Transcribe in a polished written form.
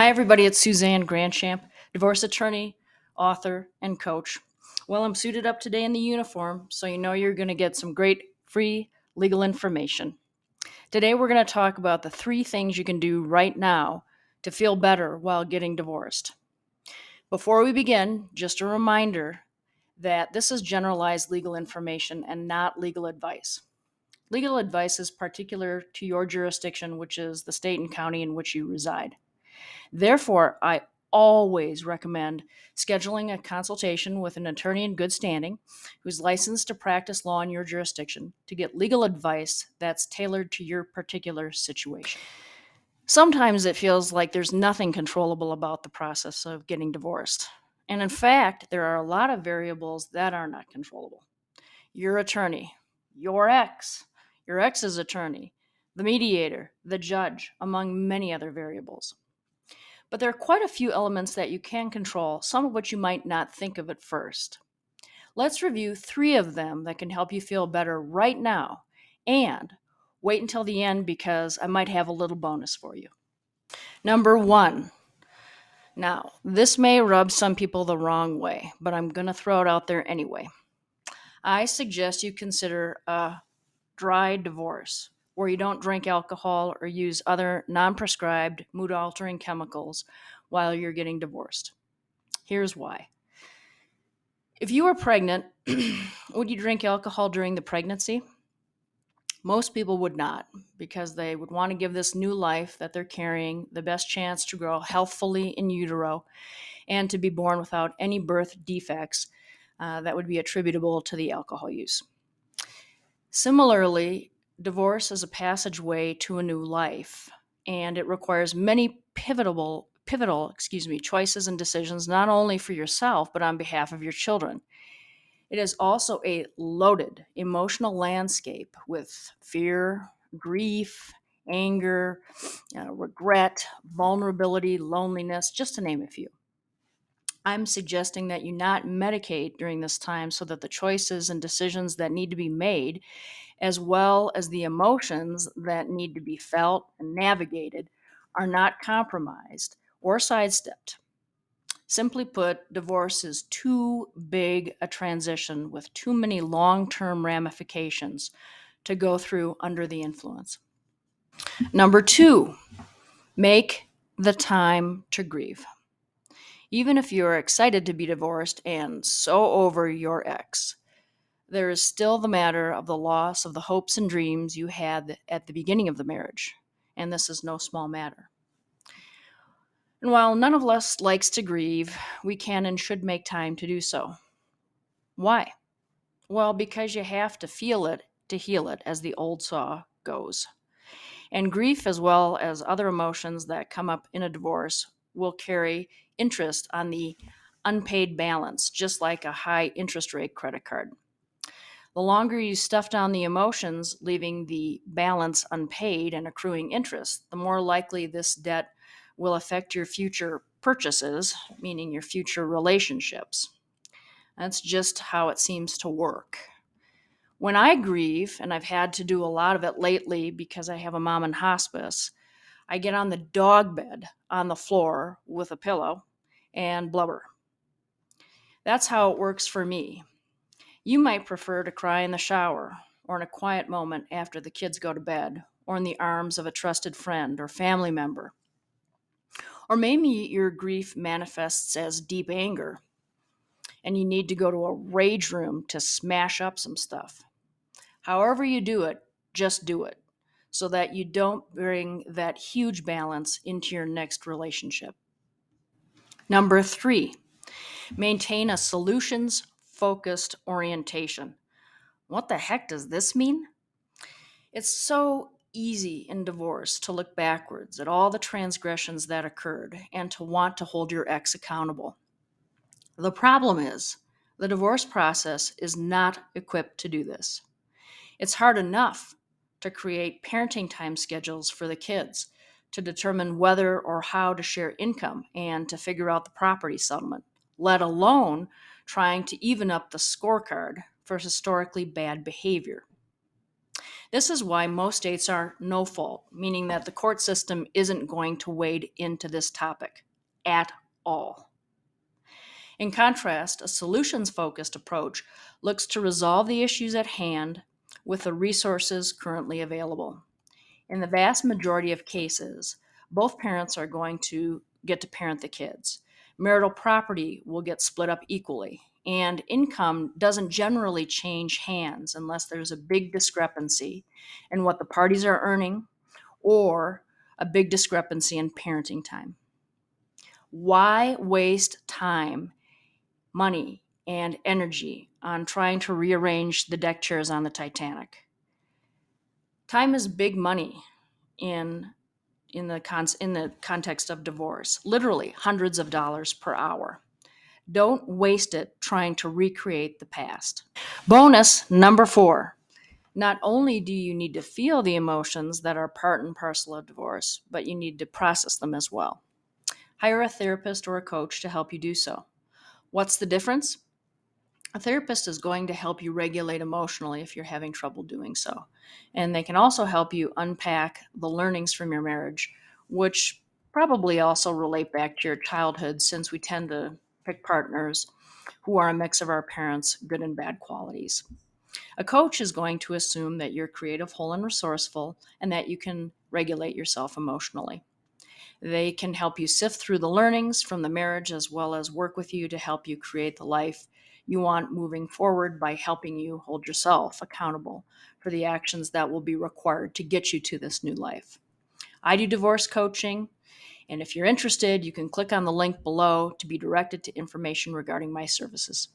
Hi, everybody. It's Suzanne Grandchamp, divorce attorney, author, and coach. Well, I'm suited up today in the uniform, so you know you're going to get some great free legal information. Today, we're going to talk about the three things you can do right now to feel better while getting divorced. Before we begin, just a reminder that this is generalized legal information and not legal advice. Legal advice is particular to your jurisdiction, which is the state and county in which you reside. Therefore, I always recommend scheduling a consultation with an attorney in good standing who's licensed to practice law in your jurisdiction to get legal advice that's tailored to your particular situation. Sometimes it feels like there's nothing controllable about the process of getting divorced. And in fact, there are a lot of variables that are not controllable. Your attorney, your ex, your ex's attorney, the mediator, the judge, among many other variables. But there are quite a few elements that you can control, some of which you might not think of at first. Let's review three of them that can help you feel better right now, and wait until the end because I might have a little bonus for you. Number one. Now, this may rub some people the wrong way, but I'm going to throw it out there anyway. I suggest you consider a dry divorce, where you don't drink alcohol or use other non prescribed mood altering chemicals while you're getting divorced. Here's why. If you were pregnant, would you drink alcohol during the pregnancy? Most people would not, because they would want to give this new life that they're carrying the best chance to grow healthfully in utero and to be born without any birth defects that would be attributable to the alcohol use. Similarly, divorce is a passageway to a new life, and it requires many pivotal choices and decisions, not only for yourself, but on behalf of your children. It is also a loaded emotional landscape with fear, grief, anger, regret, vulnerability, loneliness, just to name a few. I'm suggesting that you not medicate during this time so that the choices and decisions that need to be made, as well as the emotions that need to be felt and navigated, are not compromised or sidestepped. Simply put, divorce is too big a transition with too many long term ramifications to go through under the influence. Number two, make the time to grieve. Even if you're excited to be divorced and so over your ex, there is still the matter of the loss of the hopes and dreams you had at the beginning of the marriage. And this is no small matter. And while none of us likes to grieve, we can and should make time to do so. Why? Well, because you have to feel it to heal it, as the old saw goes. And grief, as well as other emotions that come up in a divorce, will carry interest on the unpaid balance, just like a high interest rate credit card. The longer you stuff down the emotions, leaving the balance unpaid and accruing interest, the more likely this debt will affect your future purchases, meaning your future relationships. That's just how it seems to work. When I grieve, and I've had to do a lot of it lately because I have a mom in hospice, I get on the dog bed on the floor with a pillow and blubber. That's how it works for me. You might prefer to cry in the shower or in a quiet moment after the kids go to bed or in the arms of a trusted friend or family member. Or maybe your grief manifests as deep anger and you need to go to a rage room to smash up some stuff. However you do it, just do it so that you don't bring that huge balance into your next relationship. Number three, maintain a solutions focused orientation. What the heck does this mean? It's so easy in divorce to look backwards at all the transgressions that occurred and to want to hold your ex accountable. The problem is, the divorce process is not equipped to do this. It's hard enough to create parenting time schedules for the kids, to determine whether or how to share income, and to figure out the property settlement, let alone trying to even up the scorecard for historically bad behavior. This is why most states are no fault, meaning that the court system isn't going to wade into this topic at all. In contrast, a solutions focused approach looks to resolve the issues at hand with the resources currently available. In the vast majority of cases, both parents are going to get to parent the kids. Marital property will get split up equally, and income doesn't generally change hands unless there's a big discrepancy in what the parties are earning or a big discrepancy in parenting time. Why waste time, money, and energy on trying to rearrange the deck chairs on the Titanic? Time is big money in the context of divorce, literally hundreds of dollars per hour. Don't waste it trying to recreate the past. Bonus number 4. Not only do you need to feel the emotions that are part and parcel of divorce, but you need to process them as well. Hire a therapist or a coach to help you do so. What's the difference? A therapist is going to help you regulate emotionally if you're having trouble doing so. And they can also help you unpack the learnings from your marriage, which probably also relate back to your childhood, since we tend to pick partners who are a mix of our parents' good and bad qualities. A coach is going to assume that you're creative, whole, and resourceful, and that you can regulate yourself emotionally. They can help you sift through the learnings from the marriage as well as work with you to help you create the life you want moving forward by helping you hold yourself accountable for the actions that will be required to get you to this new life. I do divorce coaching, and if you're interested, you can click on the link below to be directed to information regarding my services.